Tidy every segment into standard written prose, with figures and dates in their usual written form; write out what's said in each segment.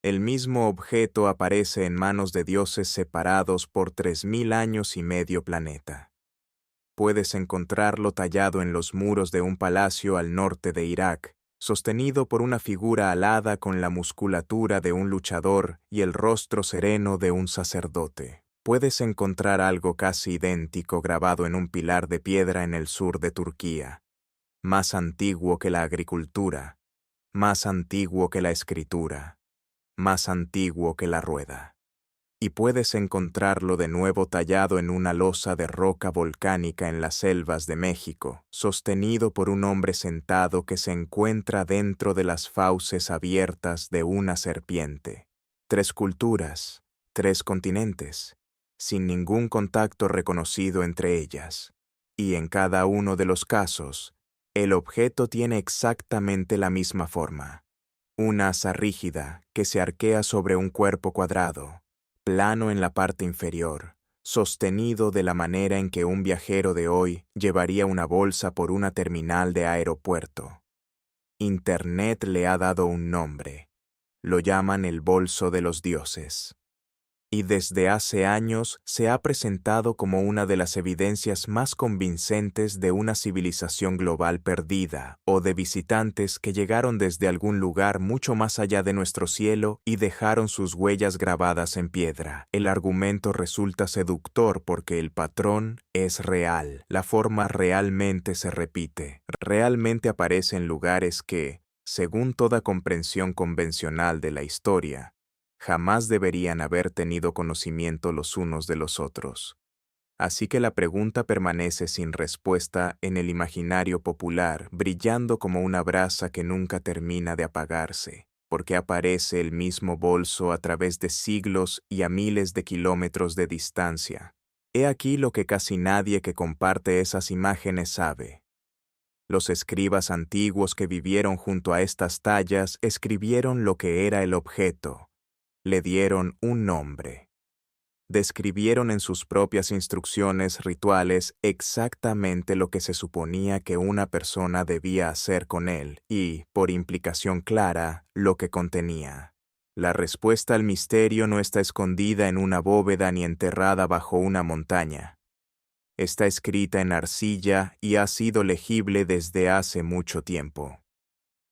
El mismo objeto aparece en manos de dioses separados por 3000 años y medio planeta. Puedes encontrarlo tallado en los muros de un palacio al norte de Irak, sostenido por una figura alada con la musculatura de un luchador y el rostro sereno de un sacerdote. Puedes encontrar algo casi idéntico grabado en un pilar de piedra en el sur de Turquía, más antiguo que la agricultura, más antiguo que la escritura, más antiguo que la rueda. Y puedes encontrarlo de nuevo tallado en una losa de roca volcánica en las selvas de México, sostenido por un hombre sentado que se encuentra dentro de las fauces abiertas de una serpiente. 3 culturas, 3 continentes, sin ningún contacto reconocido entre ellas. Y en cada uno de los casos, el objeto tiene exactamente la misma forma. Una asa rígida que se arquea sobre un cuerpo cuadrado, plano en la parte inferior, sostenido de la manera en que un viajero de hoy llevaría una bolsa por una terminal de aeropuerto. Internet le ha dado un nombre. Lo llaman el bolso de los dioses. Y desde hace años se ha presentado como una de las evidencias más convincentes de una civilización global perdida o de visitantes que llegaron desde algún lugar mucho más allá de nuestro cielo y dejaron sus huellas grabadas en piedra. El argumento resulta seductor porque el patrón es real, la forma realmente se repite, realmente aparece en lugares que, según toda comprensión convencional de la historia, jamás deberían haber tenido conocimiento los unos de los otros. Así que la pregunta permanece sin respuesta en el imaginario popular, brillando como una brasa que nunca termina de apagarse, porque aparece el mismo bolso a través de siglos y a miles de kilómetros de distancia. He aquí lo que casi nadie que comparte esas imágenes sabe. Los escribas antiguos que vivieron junto a estas tallas escribieron lo que era el objeto. Le dieron un nombre. Describieron en sus propias instrucciones rituales exactamente lo que se suponía que una persona debía hacer con él y, por implicación clara, lo que contenía. La respuesta al misterio no está escondida en una bóveda ni enterrada bajo una montaña. Está escrita en arcilla y ha sido legible desde hace mucho tiempo.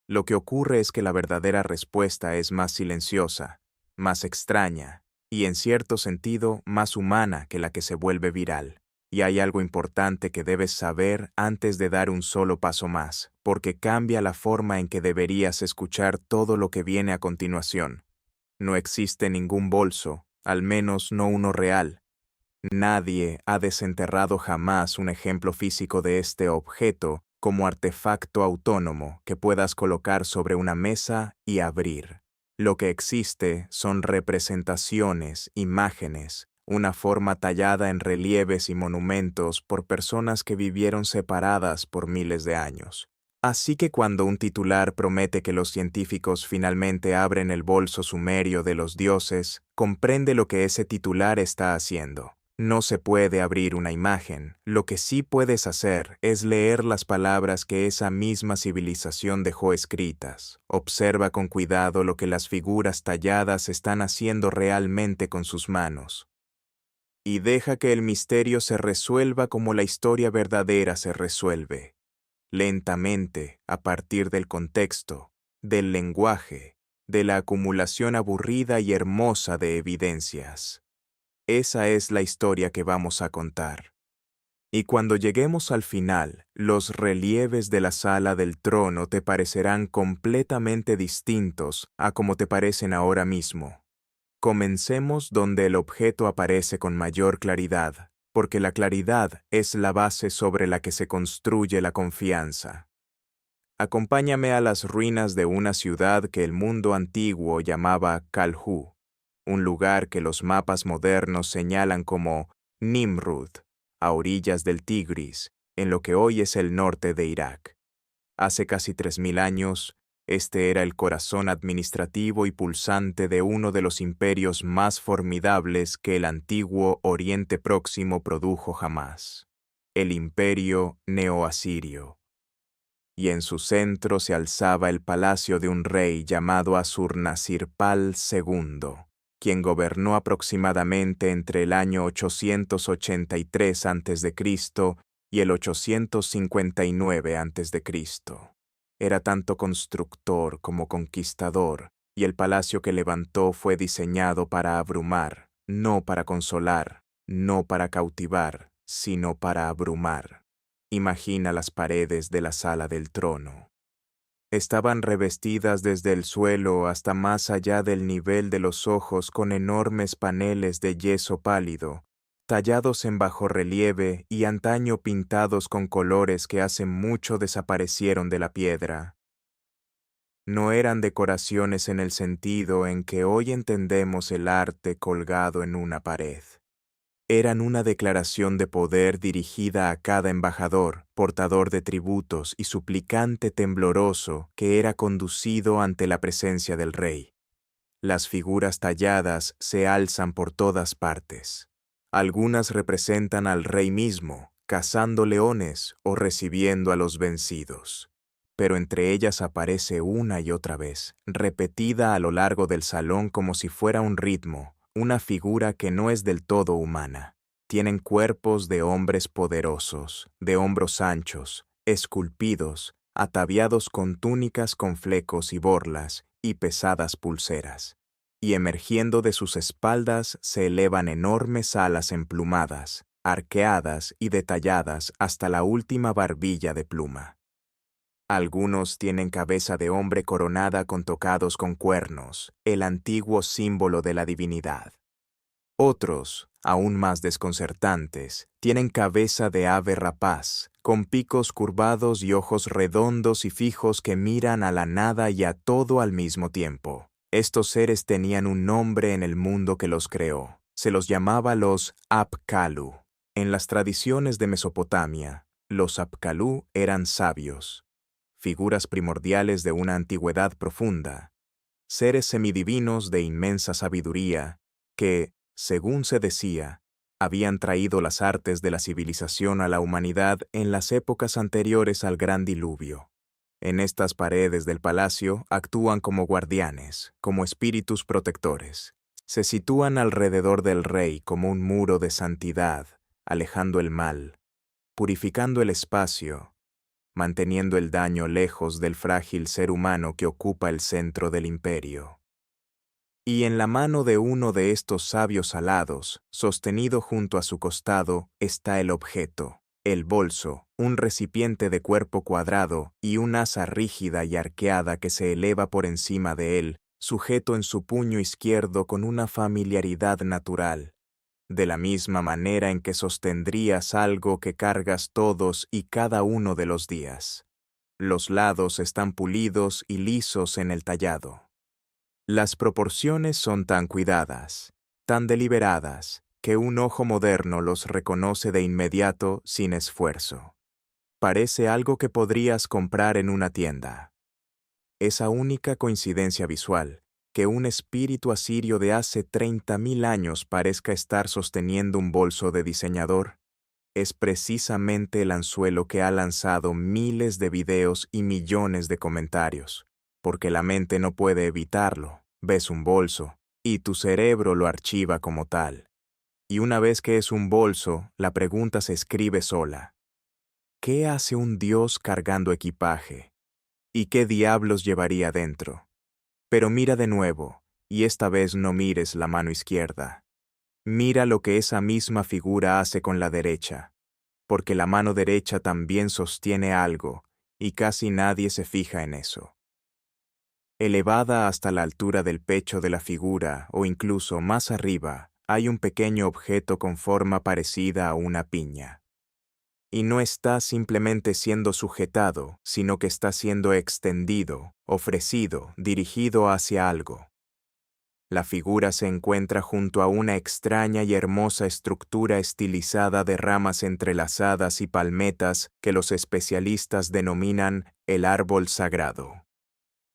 Lo que ocurre es que la verdadera respuesta es más silenciosa, más extraña y, en cierto sentido, más humana que la que se vuelve viral. Y hay algo importante que debes saber antes de dar un solo paso más, porque cambia la forma en que deberías escuchar todo lo que viene a continuación. No existe ningún bolso, al menos no uno real. Nadie ha desenterrado jamás un ejemplo físico de este objeto como artefacto autónomo que puedas colocar sobre una mesa y abrir. Lo que existe son representaciones, imágenes, una forma tallada en relieves y monumentos por personas que vivieron separadas por miles de años. Así que cuando un titular promete que los científicos finalmente abren el bolso sumerio de los dioses, comprende lo que ese titular está haciendo. No se puede abrir una imagen. Lo que sí puedes hacer es leer las palabras que esa misma civilización dejó escritas. Observa con cuidado lo que las figuras talladas están haciendo realmente con sus manos. Y deja que el misterio se resuelva como la historia verdadera se resuelve. Lentamente, a partir del contexto, del lenguaje, de la acumulación aburrida y hermosa de evidencias. Esa es la historia que vamos a contar. Y cuando lleguemos al final, los relieves de la sala del trono te parecerán completamente distintos a como te parecen ahora mismo. Comencemos donde el objeto aparece con mayor claridad, porque la claridad es la base sobre la que se construye la confianza. Acompáñame a las ruinas de una ciudad que el mundo antiguo llamaba Kalhu, un lugar que los mapas modernos señalan como Nimrud, a orillas del Tigris, en lo que hoy es el norte de Irak. Hace casi 3000 años, este era el corazón administrativo y pulsante de uno de los imperios más formidables que el antiguo Oriente Próximo produjo jamás, el Imperio Neoasirio. y en su centro se alzaba el palacio de un rey llamado Assur-nasir-pal II, quien gobernó aproximadamente entre el año 883 a.C. y el 859 a.C. Era tanto constructor como conquistador, y el palacio que levantó fue diseñado para abrumar, no para consolar, no para cautivar, sino para abrumar. Imagina las paredes de la sala del trono. Estaban revestidas desde el suelo hasta más allá del nivel de los ojos con enormes paneles de yeso pálido, tallados en bajorrelieve y antaño pintados con colores que hace mucho desaparecieron de la piedra. No eran decoraciones en el sentido en que hoy entendemos el arte colgado en una pared. Eran una declaración de poder dirigida a cada embajador, portador de tributos y suplicante tembloroso que era conducido ante la presencia del rey. Las figuras talladas se alzan por todas partes. Algunas representan al rey mismo, cazando leones o recibiendo a los vencidos. Pero entre ellas aparece una y otra vez, repetida a lo largo del salón como si fuera un ritmo, una figura que no es del todo humana. Tienen cuerpos de hombres poderosos, de hombros anchos, esculpidos, ataviados con túnicas con flecos y borlas y pesadas pulseras. Y emergiendo de sus espaldas se elevan enormes alas emplumadas, arqueadas y detalladas hasta la última barbilla de pluma. Algunos tienen cabeza de hombre coronada con tocados con cuernos, el antiguo símbolo de la divinidad. Otros, aún más desconcertantes, tienen cabeza de ave rapaz, con picos curvados y ojos redondos y fijos que miran a la nada y a todo al mismo tiempo. Estos seres tenían un nombre en el mundo que los creó. Se los llamaba los Apkallu. En las tradiciones de Mesopotamia, los Apkallu eran sabios, figuras primordiales de una antigüedad profunda, seres semidivinos de inmensa sabiduría que, según se decía, habían traído las artes de la civilización a la humanidad en las épocas anteriores al gran diluvio. En estas paredes del palacio actúan como guardianes, como espíritus protectores. Se sitúan alrededor del rey como un muro de santidad, alejando el mal, purificando el espacio, manteniendo el daño lejos del frágil ser humano que ocupa el centro del imperio. Y en la mano de uno de estos sabios alados, sostenido junto a su costado, está el objeto, el bolso, un recipiente de cuerpo cuadrado y un asa rígida y arqueada que se eleva por encima de él, sujeto en su puño izquierdo con una familiaridad natural, de la misma manera en que sostendrías algo que cargas todos y cada uno de los días. Los lados están pulidos y lisos en el tallado. Las proporciones son tan cuidadas, tan deliberadas, que un ojo moderno los reconoce de inmediato sin esfuerzo. Parece algo que podrías comprar en una tienda. Esa única coincidencia visual, que un espíritu asirio de hace 30.000 años parezca estar sosteniendo un bolso de diseñador, es precisamente el anzuelo que ha lanzado miles de videos y millones de comentarios, porque la mente no puede evitarlo. Ves un bolso, y tu cerebro lo archiva como tal. Y una vez que es un bolso, la pregunta se escribe sola. ¿Qué hace un dios cargando equipaje? ¿Y qué diablos llevaría dentro? Pero mira de nuevo, y esta vez no mires la mano izquierda. Mira lo que esa misma figura hace con la derecha, porque la mano derecha también sostiene algo, y casi nadie se fija en eso. Elevada hasta la altura del pecho de la figura, o incluso más arriba, hay un pequeño objeto con forma parecida a una piña. Y no está simplemente siendo sujetado, sino que está siendo extendido, ofrecido, dirigido hacia algo. La figura se encuentra junto a una extraña y hermosa estructura estilizada de ramas entrelazadas y palmetas que los especialistas denominan el árbol sagrado.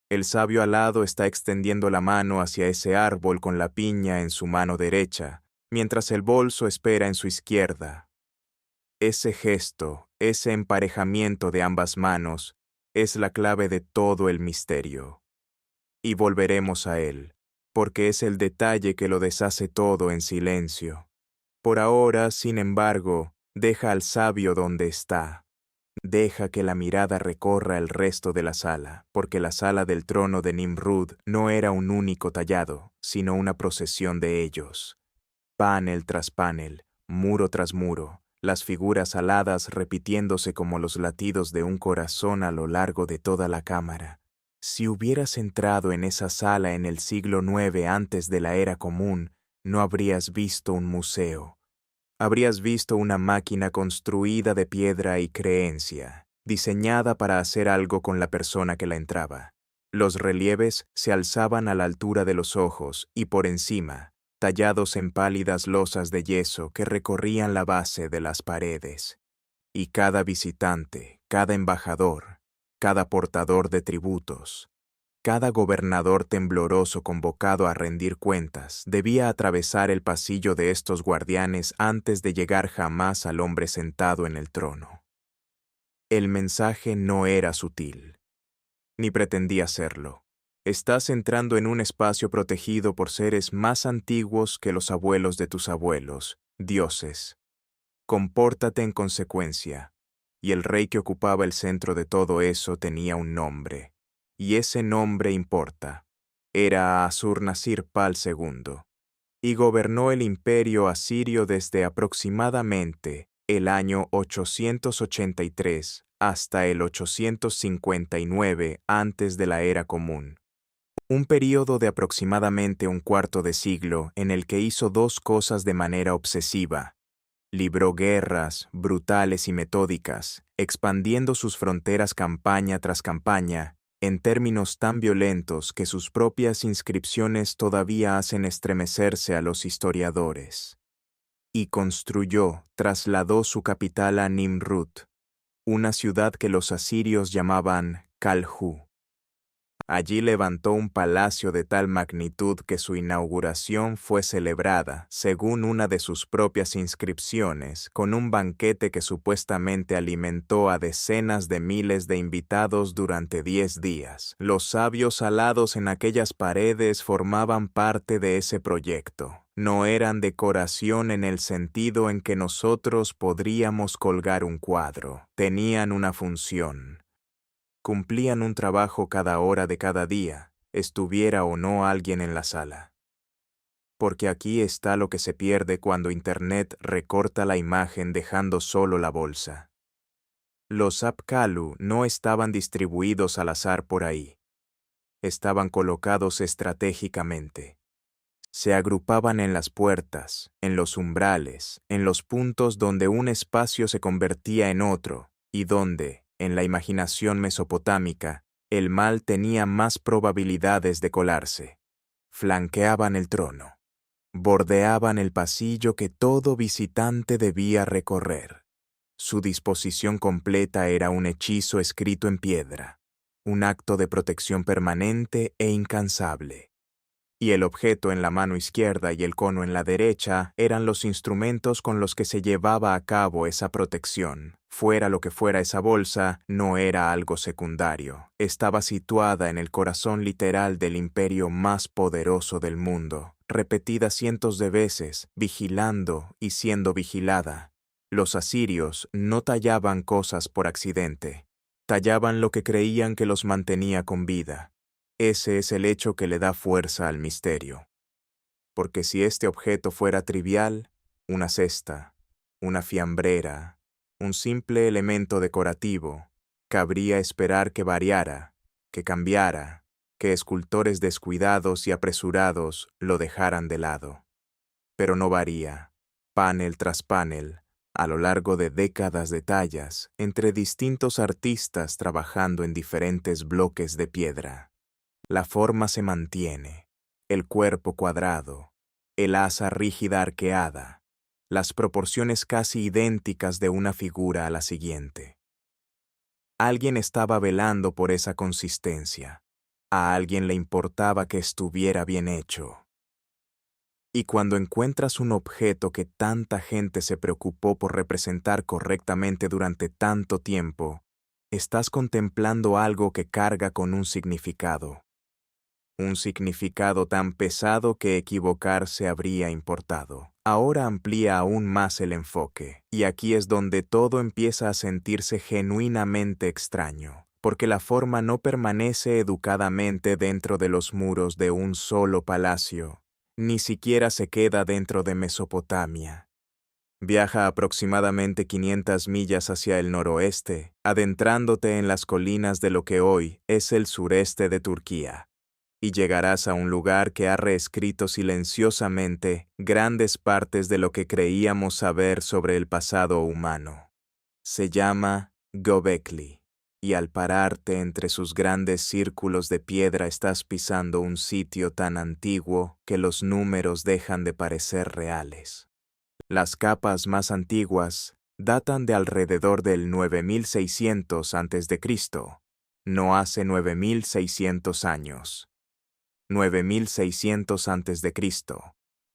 El sabio alado está extendiendo la mano hacia ese árbol con la piña en su mano derecha, mientras el bolso espera en su izquierda. Ese gesto, ese emparejamiento de ambas manos, es la clave de todo el misterio. Y volveremos a él, porque es el detalle que lo deshace todo en silencio. Por ahora, sin embargo, deja al sabio donde está. Deja que la mirada recorra el resto de la sala, porque la sala del trono de Nimrud no era un único tallado, sino una procesión de ellos. Panel tras panel, muro tras muro, las figuras aladas repitiéndose como los latidos de un corazón a lo largo de toda la cámara. Si hubieras entrado en esa sala en el siglo IX antes de la era común, no habrías visto un museo. Habrías visto una máquina construida de piedra y creencia, diseñada para hacer algo con la persona que la entraba. Los relieves se alzaban a la altura de los ojos y por encima, tallados en pálidas losas de yeso que recorrían la base de las paredes. Y cada visitante, cada embajador, cada portador de tributos, cada gobernador tembloroso convocado a rendir cuentas debía atravesar el pasillo de estos guardianes antes de llegar jamás al hombre sentado en el trono. El mensaje no era sutil, ni pretendía serlo. Estás entrando en un espacio protegido por seres más antiguos que los abuelos de tus abuelos, dioses. Compórtate en consecuencia. Y el rey que ocupaba el centro de todo eso tenía un nombre. Y ese nombre importa. Era Asur-Nasir-Pal II. Y gobernó el imperio asirio desde aproximadamente el año 883 hasta el 859 antes de la era común. Un período de aproximadamente un cuarto de siglo en el que hizo dos cosas de manera obsesiva. Libró guerras brutales y metódicas, expandiendo sus fronteras campaña tras campaña, en términos tan violentos que sus propias inscripciones todavía hacen estremecerse a los historiadores. Y trasladó su capital a Nimrut, una ciudad que los asirios llamaban Calhu. Allí levantó un palacio de tal magnitud que su inauguración fue celebrada, según una de sus propias inscripciones, con un banquete que supuestamente alimentó a decenas de miles de invitados durante 10 días. Los sabios alados en aquellas paredes formaban parte de ese proyecto. No eran decoración en el sentido en que nosotros podríamos colgar un cuadro. Tenían una función. Cumplían un trabajo cada hora de cada día, estuviera o no alguien en la sala. Porque aquí está lo que se pierde cuando Internet recorta la imagen dejando solo la bolsa. Los Apkallu no estaban distribuidos al azar por ahí. Estaban colocados estratégicamente. Se agrupaban en las puertas, en los umbrales, en los puntos donde un espacio se convertía en otro, y donde, en la imaginación mesopotámica, el mal tenía más probabilidades de colarse. Flanqueaban el trono. Bordeaban el pasillo que todo visitante debía recorrer. Su disposición completa era un hechizo escrito en piedra, un acto de protección permanente e incansable. Y el objeto en la mano izquierda y el cono en la derecha eran los instrumentos con los que se llevaba a cabo esa protección. Fuera lo que fuera esa bolsa, no era algo secundario. Estaba situada en el corazón literal del imperio más poderoso del mundo, repetida cientos de veces, vigilando y siendo vigilada. Los asirios no tallaban cosas por accidente. Tallaban lo que creían que los mantenía con vida. Ese es el hecho que le da fuerza al misterio. Porque si este objeto fuera trivial, una cesta, una fiambrera, un simple elemento decorativo, cabría esperar que variara, que cambiara, que escultores descuidados y apresurados lo dejaran de lado. Pero no varía, panel tras panel, a lo largo de décadas de tallas, entre distintos artistas trabajando en diferentes bloques de piedra. La forma se mantiene, el cuerpo cuadrado, el asa rígida arqueada, las proporciones casi idénticas de una figura a la siguiente. Alguien estaba velando por esa consistencia. A alguien le importaba que estuviera bien hecho. Y cuando encuentras un objeto que tanta gente se preocupó por representar correctamente durante tanto tiempo, Estás contemplando algo que carga con un significado tan pesado que equivocarse habría importado. Ahora amplía aún más el enfoque, y aquí es donde todo empieza a sentirse genuinamente extraño, porque la forma no permanece educadamente dentro de los muros de un solo palacio, ni siquiera se queda dentro de Mesopotamia. Viaja aproximadamente 500 millas hacia el noroeste, adentrándote en las colinas de lo que hoy es el sureste de Turquía, y llegarás a un lugar que ha reescrito silenciosamente grandes partes de lo que creíamos saber sobre el pasado humano. Se llama Göbekli, y al pararte entre sus grandes círculos de piedra estás pisando un sitio tan antiguo que los números dejan de parecer reales. Las capas más antiguas datan de alrededor del 9600 a.C., no hace 9600 años. 9600 a.C.,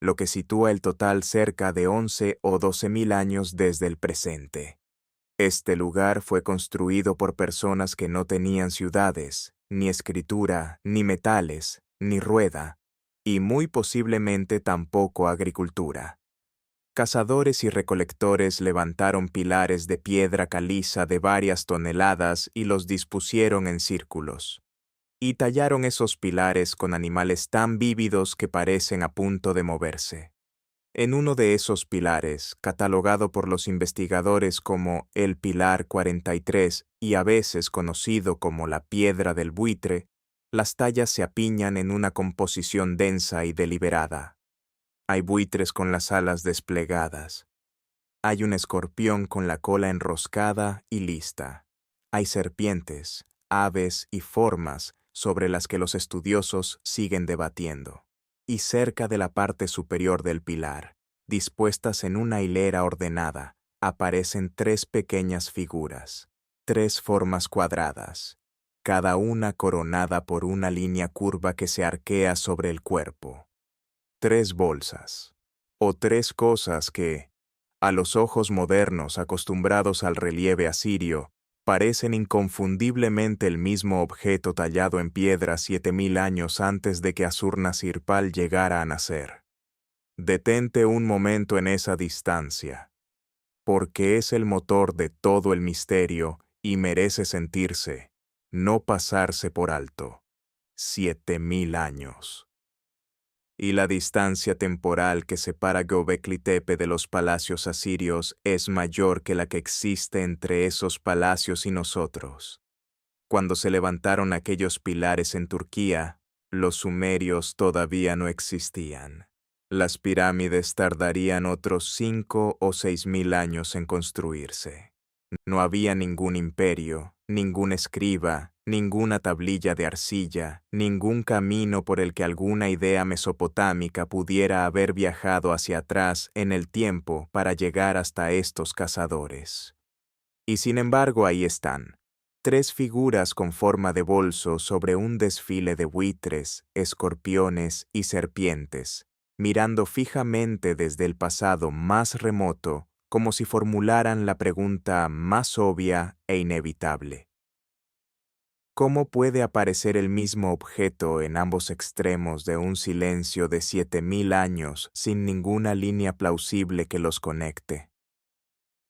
lo que sitúa el total cerca de 11 o 12.000 años desde el presente. Este lugar fue construido por personas que no tenían ciudades, ni escritura, ni metales, ni rueda, y muy posiblemente tampoco agricultura. Cazadores y recolectores levantaron pilares de piedra caliza de varias toneladas y los dispusieron en círculos. Y tallaron esos pilares con animales tan vívidos que parecen a punto de moverse. En uno de esos pilares, catalogado por los investigadores como el Pilar 43 y a veces conocido como la Piedra del Buitre, las tallas se apiñan en una composición densa y deliberada. Hay buitres con las alas desplegadas. Hay un escorpión con la cola enroscada y lista. Hay serpientes, aves y formas sobre las que los estudiosos siguen debatiendo. Y cerca de la parte superior del pilar, dispuestas en una hilera ordenada, aparecen 3 pequeñas figuras, 3 formas cuadradas, cada una coronada por una línea curva que se arquea sobre el cuerpo. 3 bolsas, o 3 cosas que, a los ojos modernos acostumbrados al relieve asirio, parecen inconfundiblemente el mismo objeto tallado en piedra 7000 años antes de que Assur-Nasirpal llegara a nacer. Detente un momento en esa distancia, porque es el motor de todo el misterio y merece sentirse, no pasarse por alto. 7000 años. Y la distancia temporal que separa Göbekli Tepe de los palacios asirios es mayor que la que existe entre esos palacios y nosotros. Cuando se levantaron aquellos pilares en Turquía, los sumerios todavía no existían. Las pirámides tardarían otros 5 o 6.000 años en construirse. No había ningún imperio, ningún escriba, ninguna tablilla de arcilla, ningún camino por el que alguna idea mesopotámica pudiera haber viajado hacia atrás en el tiempo para llegar hasta estos cazadores. Y sin embargo ahí están, 3 figuras con forma de bolso sobre un desfile de buitres, escorpiones y serpientes, mirando fijamente desde el pasado más remoto, como si formularan la pregunta más obvia e inevitable. ¿Cómo puede aparecer el mismo objeto en ambos extremos de un silencio de 7000 años sin ninguna línea plausible que los conecte?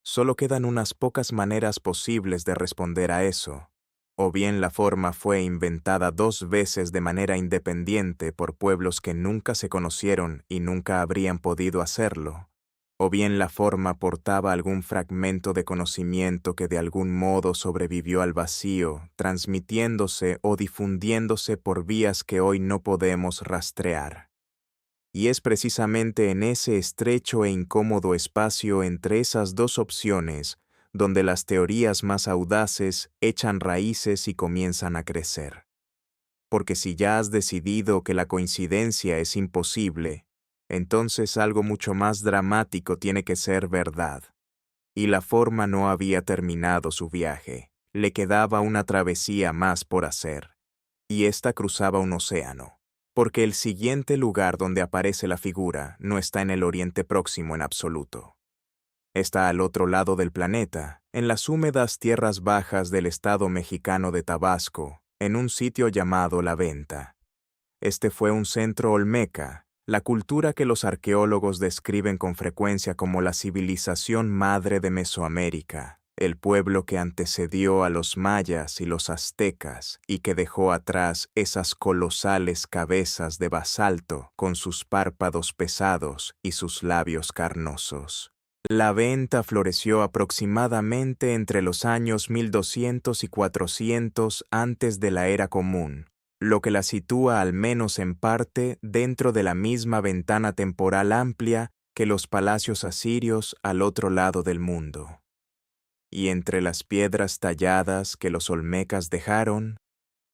Solo quedan unas pocas maneras posibles de responder a eso. O bien la forma fue inventada 2 veces de manera independiente por pueblos que nunca se conocieron y nunca habrían podido hacerlo, o bien la forma portaba algún fragmento de conocimiento que de algún modo sobrevivió al vacío, transmitiéndose o difundiéndose por vías que hoy no podemos rastrear. Y es precisamente en ese estrecho e incómodo espacio entre esas 2 opciones donde las teorías más audaces echan raíces y comienzan a crecer. Porque si ya has decidido que la coincidencia es imposible, entonces algo mucho más dramático tiene que ser verdad. Y la forma no había terminado su viaje, le quedaba una travesía más por hacer. Y ésta cruzaba un océano, porque el siguiente lugar donde aparece la figura no está en el Oriente Próximo en absoluto. Está al otro lado del planeta, en las húmedas tierras bajas del estado mexicano de Tabasco, en un sitio llamado La Venta. Este fue un centro olmeca, la cultura que los arqueólogos describen con frecuencia como la civilización madre de Mesoamérica, el pueblo que antecedió a los mayas y los aztecas y que dejó atrás esas colosales cabezas de basalto con sus párpados pesados y sus labios carnosos. La Venta floreció aproximadamente entre los años 1200 y 400 antes de la Era Común, lo que la sitúa al menos en parte dentro de la misma ventana temporal amplia que los palacios asirios al otro lado del mundo. Y entre las piedras talladas que los olmecas dejaron,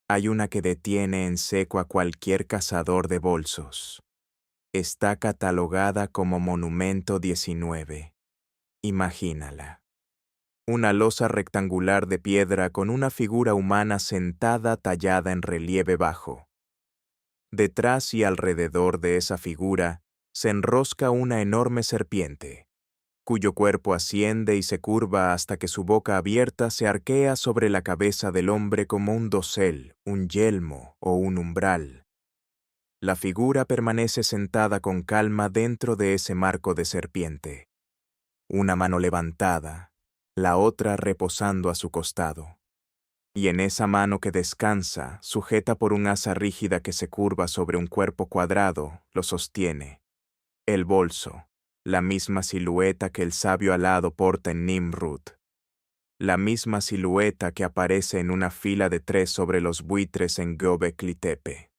hay una que detiene en seco a cualquier cazador de bolsos. Está catalogada como Monumento 19. Imagínala. Una losa rectangular de piedra con una figura humana sentada tallada en relieve bajo. Detrás y alrededor de esa figura se enrosca una enorme serpiente, cuyo cuerpo asciende y se curva hasta que su boca abierta se arquea sobre la cabeza del hombre como un dosel, un yelmo o un umbral. La figura permanece sentada con calma dentro de ese marco de serpiente. Una mano levantada, la otra reposando a su costado. Y en esa mano que descansa, sujeta por un asa rígida que se curva sobre un cuerpo cuadrado, lo sostiene el bolso, la misma silueta que el sabio alado porta en Nimrud, la misma silueta que aparece en una fila de 3 sobre los buitres en Göbekli Tepe.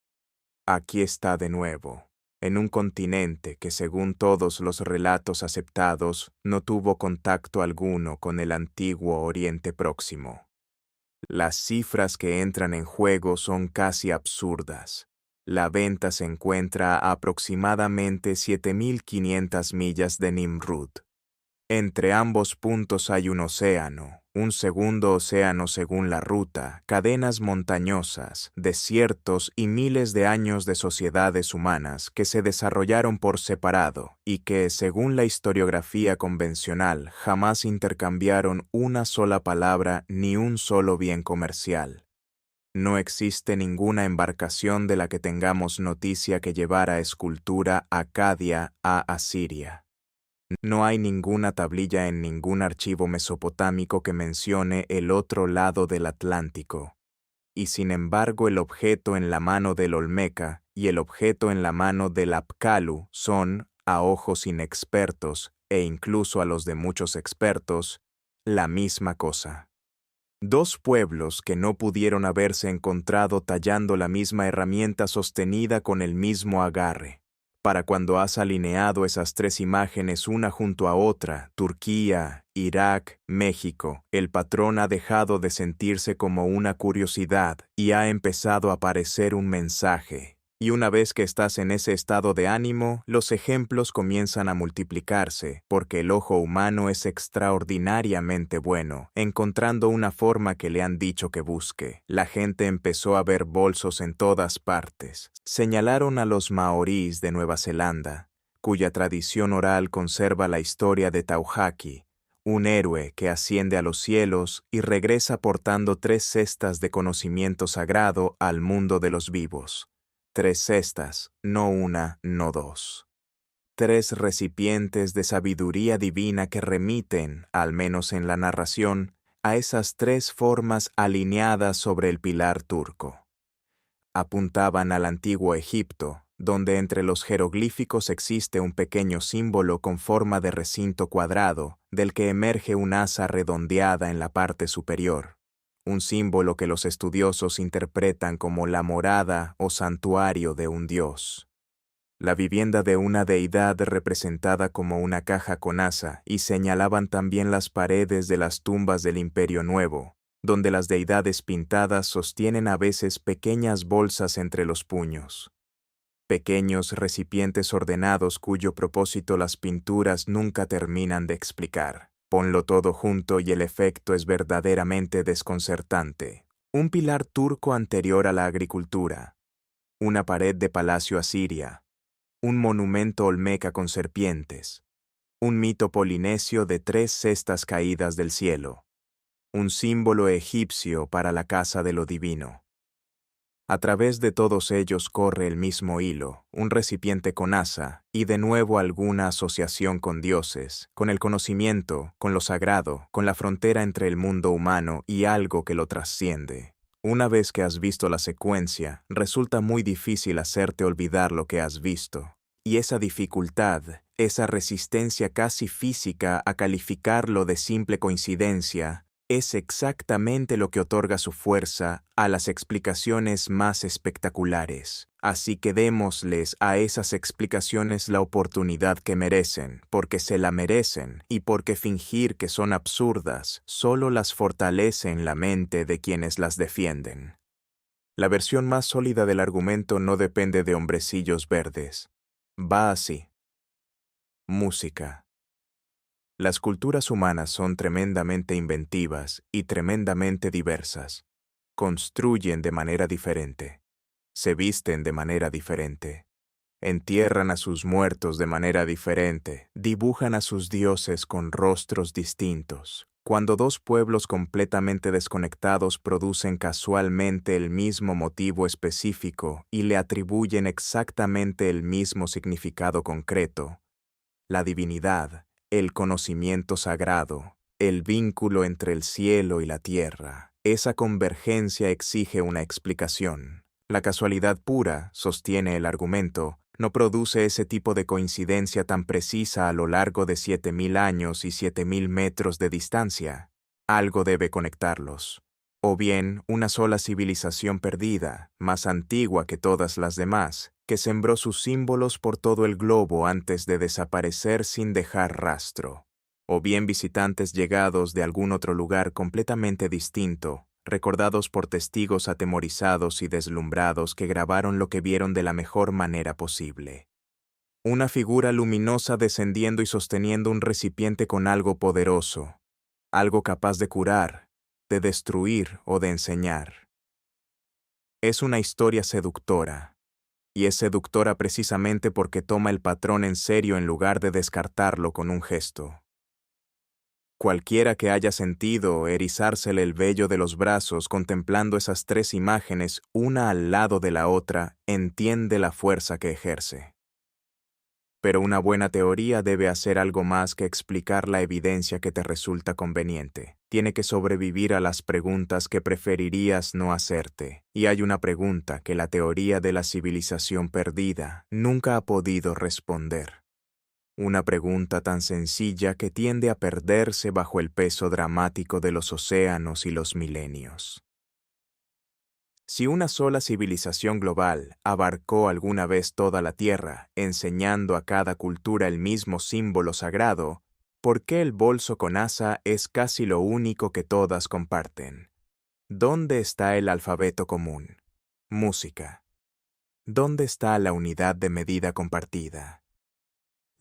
Aquí está de nuevo, en un continente que, según todos los relatos aceptados, no tuvo contacto alguno con el antiguo Oriente Próximo. Las cifras que entran en juego son casi absurdas. La Venta se encuentra a aproximadamente 7.500 millas de Nimrud. Entre ambos puntos hay un océano, un segundo océano según la ruta, cadenas montañosas, desiertos y miles de años de sociedades humanas que se desarrollaron por separado y que, según la historiografía convencional, jamás intercambiaron una sola palabra ni un solo bien comercial. No existe ninguna embarcación de la que tengamos noticia que llevara escultura acadia a Asiria. No hay ninguna tablilla en ningún archivo mesopotámico que mencione el otro lado del Atlántico. Y sin embargo el objeto en la mano del olmeca y el objeto en la mano del apcalu son, a ojos inexpertos e incluso a los de muchos expertos, la misma cosa. Dos pueblos que no pudieron haberse encontrado tallando la misma herramienta sostenida con el mismo agarre. Para cuando has alineado esas 3 imágenes una junto a otra, Turquía, Irak, México, el patrón ha dejado de sentirse como una curiosidad y ha empezado a parecer un mensaje. Y una vez que estás en ese estado de ánimo, los ejemplos comienzan a multiplicarse, porque el ojo humano es extraordinariamente bueno, encontrando una forma que le han dicho que busque. La gente empezó a ver bolsos en todas partes. Señalaron a los maorís de Nueva Zelanda, cuya tradición oral conserva la historia de Tauhaki, un héroe que asciende a los cielos y regresa portando 3 cestas de conocimiento sagrado al mundo de los vivos. 3 cestas, no una, no 2. 3 recipientes de sabiduría divina que remiten, al menos en la narración, a esas 3 formas alineadas sobre el pilar turco. Apuntaban al antiguo Egipto, donde entre los jeroglíficos existe un pequeño símbolo con forma de recinto cuadrado, del que emerge un asa redondeada en la parte superior. Un símbolo que los estudiosos interpretan como la morada o santuario de un dios. La vivienda de una deidad representada como una caja con asa, y señalaban también las paredes de las tumbas del Imperio Nuevo, donde las deidades pintadas sostienen a veces pequeñas bolsas entre los puños. Pequeños recipientes ordenados cuyo propósito las pinturas nunca terminan de explicar. Ponlo todo junto y el efecto es verdaderamente desconcertante. Un pilar turco anterior a la agricultura, una pared de palacio asiria, un monumento olmeca con serpientes, un mito polinesio de 3 cestas caídas del cielo, un símbolo egipcio para la casa de lo divino. A través de todos ellos corre el mismo hilo, un recipiente con asa, y de nuevo alguna asociación con dioses, con el conocimiento, con lo sagrado, con la frontera entre el mundo humano y algo que lo trasciende. Una vez que has visto la secuencia, resulta muy difícil hacerte olvidar lo que has visto. Y esa dificultad, esa resistencia casi física a calificarlo de simple coincidencia, es exactamente lo que otorga su fuerza a las explicaciones más espectaculares. Así que démosles a esas explicaciones la oportunidad que merecen, porque se la merecen y porque fingir que son absurdas solo las fortalece en la mente de quienes las defienden. La versión más sólida del argumento no depende de hombrecillos verdes. Va así. Música. Las culturas humanas son tremendamente inventivas y tremendamente diversas. Construyen de manera diferente. Se visten de manera diferente. Entierran a sus muertos de manera diferente. Dibujan a sus dioses con rostros distintos. Cuando dos pueblos completamente desconectados producen casualmente el mismo motivo específico y le atribuyen exactamente el mismo significado concreto, la divinidad, el conocimiento sagrado, el vínculo entre el cielo y la tierra. Esa convergencia exige una explicación. La casualidad pura, sostiene el argumento, no produce ese tipo de coincidencia tan precisa a lo largo de 7.000 años y 7.000 metros de distancia. Algo debe conectarlos. O bien una sola civilización perdida, más antigua que todas las demás, que sembró sus símbolos por todo el globo antes de desaparecer sin dejar rastro. O bien visitantes llegados de algún otro lugar completamente distinto, recordados por testigos atemorizados y deslumbrados que grabaron lo que vieron de la mejor manera posible. Una figura luminosa descendiendo y sosteniendo un recipiente con algo poderoso, algo capaz de curar, de destruir o de enseñar. Es una historia seductora, y es seductora precisamente porque toma el patrón en serio en lugar de descartarlo con un gesto. Cualquiera que haya sentido erizársele el vello de los brazos contemplando esas 3 imágenes una al lado de la otra, entiende la fuerza que ejerce. Pero una buena teoría debe hacer algo más que explicar la evidencia que te resulta conveniente. Tiene que sobrevivir a las preguntas que preferirías no hacerte. Y hay una pregunta que la teoría de la civilización perdida nunca ha podido responder. Una pregunta tan sencilla que tiende a perderse bajo el peso dramático de los océanos y los milenios. Si una sola civilización global abarcó alguna vez toda la Tierra, enseñando a cada cultura el mismo símbolo sagrado, ¿por qué el bolso con asa es casi lo único que todas comparten? ¿Dónde está el alfabeto común? Música. ¿Dónde está la unidad de medida compartida?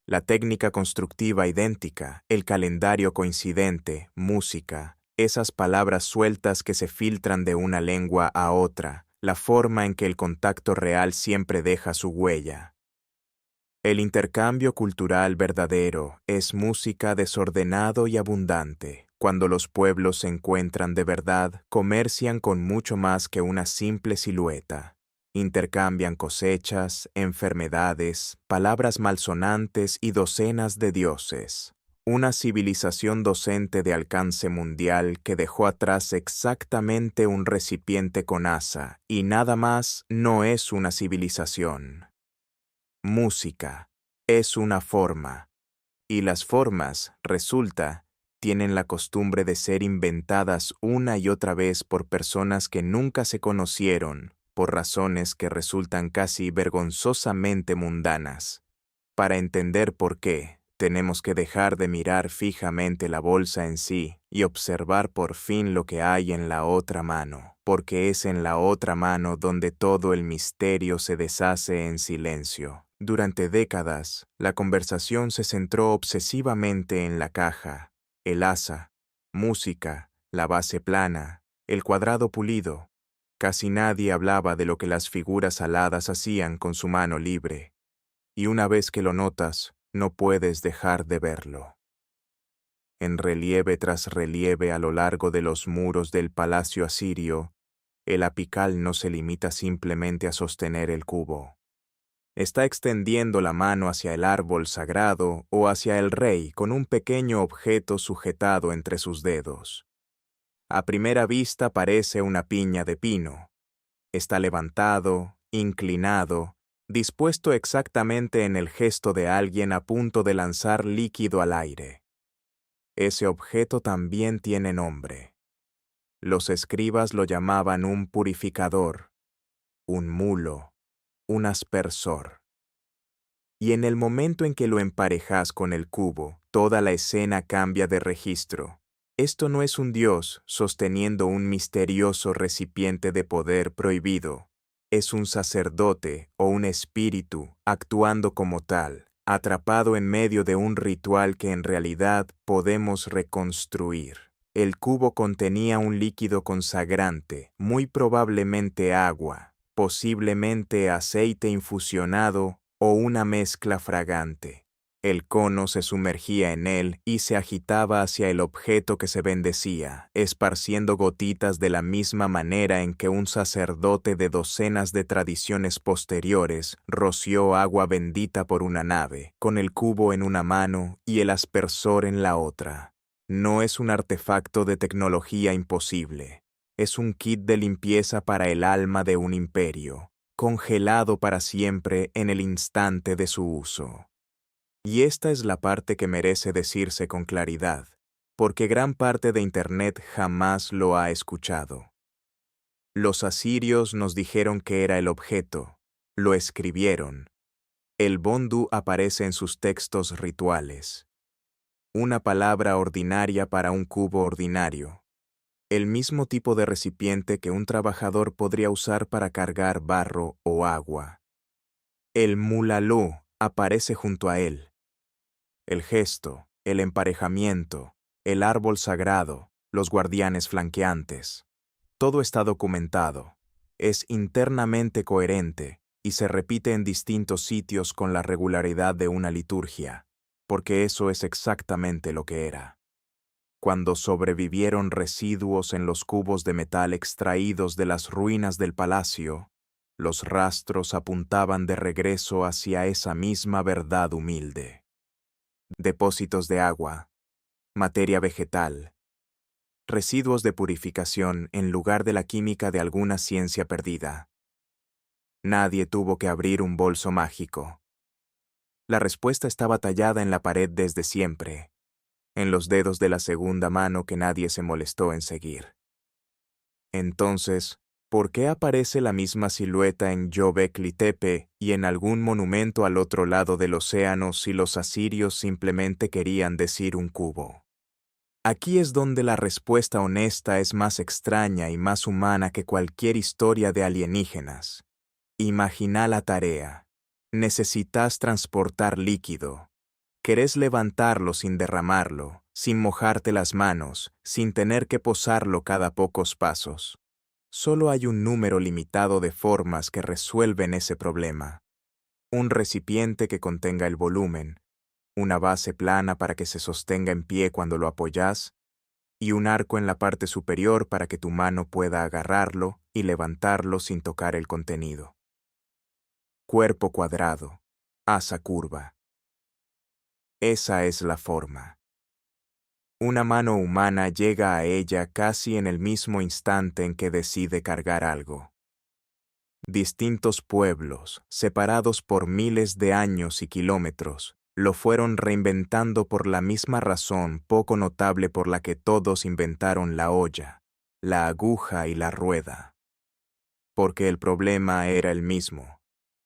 La técnica constructiva idéntica, el calendario coincidente, música, esas palabras sueltas que se filtran de una lengua a otra, la forma en que el contacto real siempre deja su huella. El intercambio cultural verdadero es música desordenado y abundante. Cuando los pueblos se encuentran de verdad, comercian con mucho más que una simple silueta. Intercambian cosechas, enfermedades, palabras malsonantes y docenas de dioses. Una civilización docente de alcance mundial que dejó atrás exactamente un recipiente con asa, y nada más no es una civilización. Música es una forma, y las formas, resulta, tienen la costumbre de ser inventadas una y otra vez por personas que nunca se conocieron, por razones que resultan casi vergonzosamente mundanas. Para entender por qué, tenemos que dejar de mirar fijamente la bolsa en sí y observar por fin lo que hay en la otra mano, porque es en la otra mano donde todo el misterio se deshace en silencio. Durante décadas, la conversación se centró obsesivamente en la caja, el asa, música, la base plana, el cuadrado pulido. Casi nadie hablaba de lo que las figuras aladas hacían con su mano libre. Y una vez que lo notas, no puedes dejar de verlo. En relieve tras relieve a lo largo de los muros del palacio asirio, el apical no se limita simplemente a sostener el cubo. Está extendiendo la mano hacia el árbol sagrado o hacia el rey con un pequeño objeto sujetado entre sus dedos. A primera vista parece una piña de pino. Está levantado, inclinado, dispuesto exactamente en el gesto de alguien a punto de lanzar líquido al aire. Ese objeto también tiene nombre. Los escribas lo llamaban un purificador, un mulo, un aspersor. Y en el momento en que lo emparejas con el cubo, toda la escena cambia de registro. Esto no es un dios sosteniendo un misterioso recipiente de poder prohibido. Es un sacerdote o un espíritu actuando como tal, atrapado en medio de un ritual que en realidad podemos reconstruir. El cubo contenía un líquido consagrante, muy probablemente agua, posiblemente aceite infusionado o una mezcla fragante. El cono se sumergía en él y se agitaba hacia el objeto que se bendecía, esparciendo gotitas de la misma manera en que un sacerdote de docenas de tradiciones posteriores roció agua bendita por una nave, con el cubo en una mano y el aspersor en la otra. No es un artefacto de tecnología imposible. Es un kit de limpieza para el alma de un imperio, congelado para siempre en el instante de su uso. Y esta es la parte que merece decirse con claridad, porque gran parte de Internet jamás lo ha escuchado. Los asirios nos dijeron que era el objeto, lo escribieron. El bondu aparece en sus textos rituales. Una palabra ordinaria para un cubo ordinario. El mismo tipo de recipiente que un trabajador podría usar para cargar barro o agua. El mulalú aparece junto a él. El gesto, el emparejamiento, el árbol sagrado, los guardianes flanqueantes. Todo está documentado, es internamente coherente y se repite en distintos sitios con la regularidad de una liturgia, porque eso es exactamente lo que era. Cuando sobrevivieron residuos en los cubos de metal extraídos de las ruinas del palacio, los rastros apuntaban de regreso hacia esa misma verdad humilde. Depósitos de agua, materia vegetal, residuos de purificación en lugar de la química de alguna ciencia perdida. Nadie tuvo que abrir un bolso mágico. La respuesta estaba tallada en la pared desde siempre, en los dedos de la segunda mano que nadie se molestó en seguir. Entonces, ¿por qué aparece la misma silueta en Göbekli Tepe y en algún monumento al otro lado del océano si los asirios simplemente querían decir un cubo? Aquí es donde la respuesta honesta es más extraña y más humana que cualquier historia de alienígenas. Imagina la tarea. Necesitas transportar líquido. Querés levantarlo sin derramarlo, sin mojarte las manos, sin tener que posarlo cada pocos pasos. Solo hay un número limitado de formas que resuelven ese problema. Un recipiente que contenga el volumen, una base plana para que se sostenga en pie cuando lo apoyas, y un arco en la parte superior para que tu mano pueda agarrarlo y levantarlo sin tocar el contenido. Cuerpo cuadrado, asa curva. Esa es la forma. Una mano humana llega a ella casi en el mismo instante en que decide cargar algo. Distintos pueblos, separados por miles de años y kilómetros, lo fueron reinventando por la misma razón poco notable por la que todos inventaron la olla, la aguja y la rueda. Porque el problema era el mismo,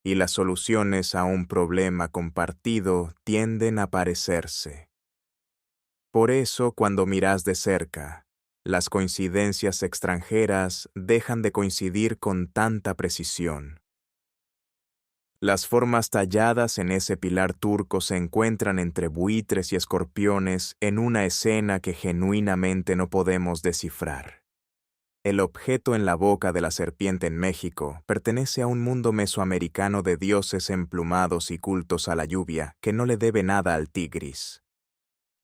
y las soluciones a un problema compartido tienden a parecerse. Por eso, cuando miras de cerca, las coincidencias extranjeras dejan de coincidir con tanta precisión. Las formas talladas en ese pilar turco se encuentran entre buitres y escorpiones en una escena que genuinamente no podemos descifrar. El objeto en la boca de la serpiente en México pertenece a un mundo mesoamericano de dioses emplumados y cultos a la lluvia que no le debe nada al Tigris.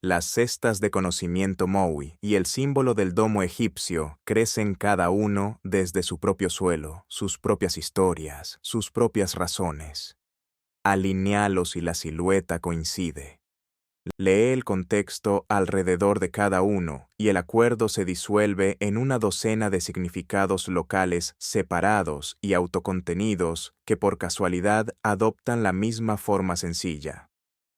Las cestas de conocimiento Mowi y el símbolo del domo egipcio crecen cada uno desde su propio suelo, sus propias historias, sus propias razones. Alinealos y la silueta coincide. Lee el contexto alrededor de cada uno y el acuerdo se disuelve en una docena de significados locales separados y autocontenidos que por casualidad adoptan la misma forma sencilla.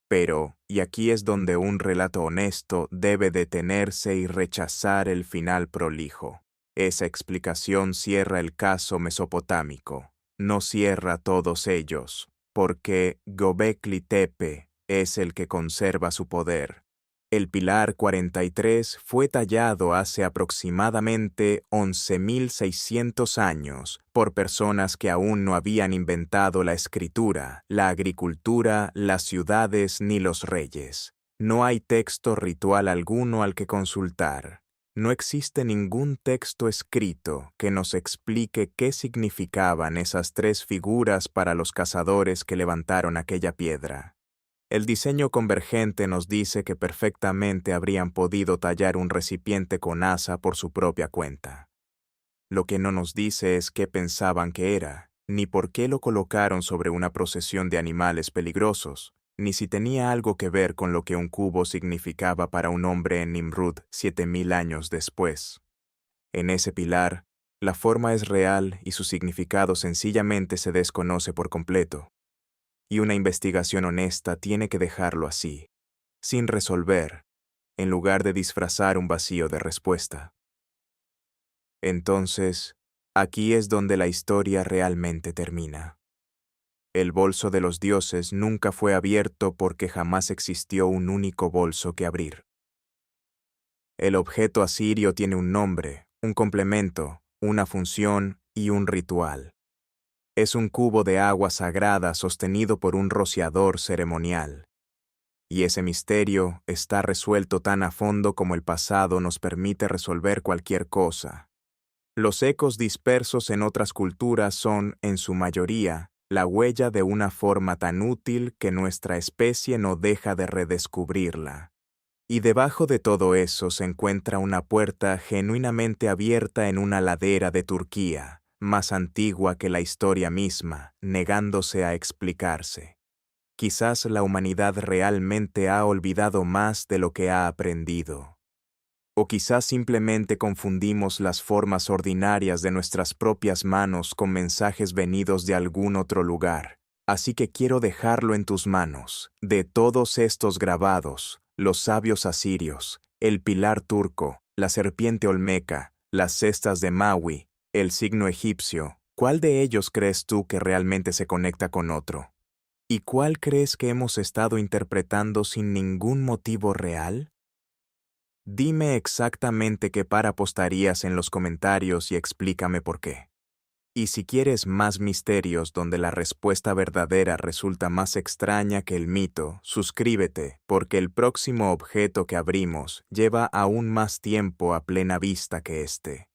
Pero, y aquí es donde un relato honesto debe detenerse y rechazar el final prolijo. Esa explicación cierra el caso mesopotámico, no cierra todos ellos, porque Göbekli Tepe es el que conserva su poder. El pilar 43 fue tallado hace aproximadamente 11.600 años por personas que aún no habían inventado la escritura, la agricultura, las ciudades ni los reyes. No hay texto ritual alguno al que consultar. No existe ningún texto escrito que nos explique qué significaban esas tres figuras para los cazadores que levantaron aquella piedra. El diseño convergente nos dice que perfectamente habrían podido tallar un recipiente con asa por su propia cuenta. Lo que no nos dice es qué pensaban que era, ni por qué lo colocaron sobre una procesión de animales peligrosos, ni si tenía algo que ver con lo que un cubo significaba para un hombre en Nimrud 7.000 años después. En ese pilar, la forma es real y su significado sencillamente se desconoce por completo. Y una investigación honesta tiene que dejarlo así, sin resolver, en lugar de disfrazar un vacío de respuesta. Entonces, aquí es donde la historia realmente termina. El bolso de los dioses nunca fue abierto porque jamás existió un único bolso que abrir. El objeto asirio tiene un nombre, un complemento, una función y un ritual. Es un cubo de agua sagrada sostenido por un rociador ceremonial. Y ese misterio está resuelto tan a fondo como el pasado nos permite resolver cualquier cosa. Los ecos dispersos en otras culturas son, en su mayoría, la huella de una forma tan útil que nuestra especie no deja de redescubrirla. Y debajo de todo eso se encuentra una puerta genuinamente abierta en una ladera de Turquía, más antigua que la historia misma, negándose a explicarse. Quizás la humanidad realmente ha olvidado más de lo que ha aprendido. O quizás simplemente confundimos las formas ordinarias de nuestras propias manos con mensajes venidos de algún otro lugar. Así que quiero dejarlo en tus manos, de todos estos grabados, los sabios asirios, el pilar turco, la serpiente olmeca, las cestas de Maui, el signo egipcio, ¿cuál de ellos crees tú que realmente se conecta con otro? ¿Y cuál crees que hemos estado interpretando sin ningún motivo real? Dime exactamente qué par apostarías en los comentarios y explícame por qué. Y si quieres más misterios donde la respuesta verdadera resulta más extraña que el mito, suscríbete, porque el próximo objeto que abrimos lleva aún más tiempo a plena vista que este.